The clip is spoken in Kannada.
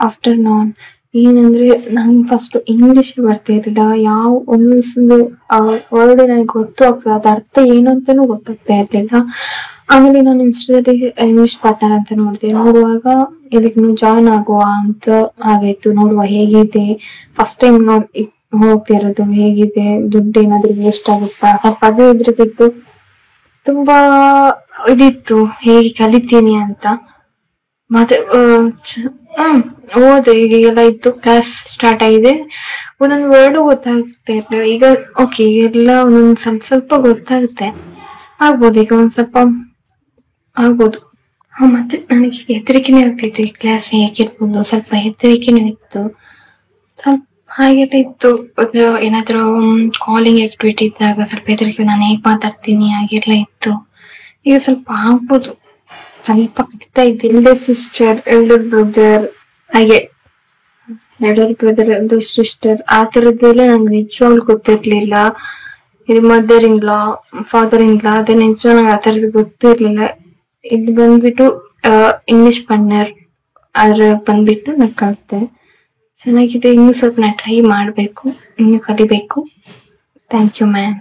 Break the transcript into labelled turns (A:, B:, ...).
A: ಆಫ್ಟರ್ನೂನ್. ಏನಂದ್ರೆ ನಂಗೆ ಫಸ್ಟ್ ಇಂಗ್ಲಿಷ್ ಬರ್ತಾ ಇರ್ಲಿಲ್ಲ. ಯಾವ ಒಂದೊಂದು ವರ್ಡ್ ನನಗೆ ಗೊತ್ತು ಆಗ್ತದೆ, ಅದ ಅರ್ಥ ಏನು ಅಂತಾನೂ ಗೊತ್ತಾಗ್ತಾ ಇರ್ಲಿಲ್ಲ. ಆಮೇಲೆ ನಾನು ಇನ್ಸ್ಟಾದಲ್ಲಿ ಇಂಗ್ಲಿಷ್ ಪಾರ್ಟ್ನರ್ ಅಂತ ನೋಡಿದೆ. ನೋಡುವಾಗ ಇದಕ್ಕೆ ಜಾಯ್ನ್ ಆಗುವ ಅಂತ ಆಗಾಯ್ತು. ನೋಡುವ ಹೇಗಿದೆ, ಫಸ್ಟ್ ಟೈಮ್ ಹೋಗ್ತಿರೋದು ಹೇಗಿದೆ, ದುಡ್ಡು ಏನಾದ್ರು ವೇಸ್ಟ್ ಆಗುತ್ತಾ, ಸ್ವಲ್ಪ ಅದೇ ಇದ್ರ ಬಿಟ್ಟು ತುಂಬಾ ಇದಿತ್ತು ಹೇಗೆ ಕಲಿತೀನಿ ಅಂತ. ಮತ್ತೆ ಓದೆ ಈಗ ಎಲ್ಲ ಇತ್ತು. ಕ್ಲಾಸ್ ಸ್ಟಾರ್ಟ್ ಆಗಿದೆ, ಒಂದೊಂದು ವರ್ಡು ಗೊತ್ತಾಗ್ತಾ ಇರ್ಲಿಲ್ಲ. ಈಗ ಓಕೆ, ಎಲ್ಲ ಒಂದೊಂದು ಸ್ವಲ್ಪ ಸ್ವಲ್ಪ ಗೊತ್ತಾಗುತ್ತೆ, ಆಗ್ಬೋದು ಈಗ ಒಂದ್ ಸ್ವಲ್ಪ ಆಗ್ಬೋದು. ಮತ್ತೆ ನನಗೆ ಹೆದರಿಕೆನೇ ಆಗ್ತಿತ್ತು, ಈ ಕ್ಲಾಸ್ ಹೇಗಿರ್ಬೋದು, ಸ್ವಲ್ಪ ಹೆದರಿಕೆನೂ ಇತ್ತು, ಸ್ವಲ್ಪ ಹಾಗೆಲ್ಲ ಇತ್ತು. ಏನಾದ್ರು ಕಾಲಿಂಗ್ ಆಕ್ಟಿವಿಟಿ ಇದ್ದಾಗ ಸ್ವಲ್ಪ ಹೆದರಿಕೆ, ನಾನು ಹೇಗ್ ಮಾತಾಡ್ತೀನಿ ಹಾಗೆಲ್ಲ ಇತ್ತು. ಈಗ ಸ್ವಲ್ಪ ಆಗ್ಬೋದು, ಸ್ವಲ್ಪ ಕಲಿತಾ ಇದ್ದೀನಿ. ಎಲ್ಡರ್ ಸಿಸ್ಟರ್, ಎಲ್ಡರ್ ಬ್ರದರ್, ಹಾಗೆ ಎಲ್ಡರ್ ಬ್ರದರ್, ಎಲ್ಡರ್ ಸಿಸ್ಟರ್ ಆ ತರದ್ದೆಲ್ಲ ನಂಗೆ ನಿಜವಾಗ್ಲೂ ಗೊತ್ತಿರ್ಲಿಲ್ಲ. ಇದು mother in law, father in ಲಾ, ಅದೇ ನಿಜ ನಂಗೆ ಆ ತರದ್ದು ಗೊತ್ತಿರ್ಲಿಲ್ಲ. ಇಲ್ಲಿ ಬಂದ್ಬಿಟ್ಟು ಇಂಗ್ಲಿಷ್ ಪಾರ್ಟ್ನರ್ ಅದ್ರ ಬಂದ್ಬಿಟ್ಟು ನಾನು ಕಲಿತೆ. ಚೆನ್ನಾಗಿದೆ. ಇನ್ನೂ ಸ್ವಲ್ಪ ನಾನು ಟ್ರೈ ಮಾಡ್ಬೇಕು, ಇನ್ನು ಕಲಿಬೇಕು. Thank you ma'am.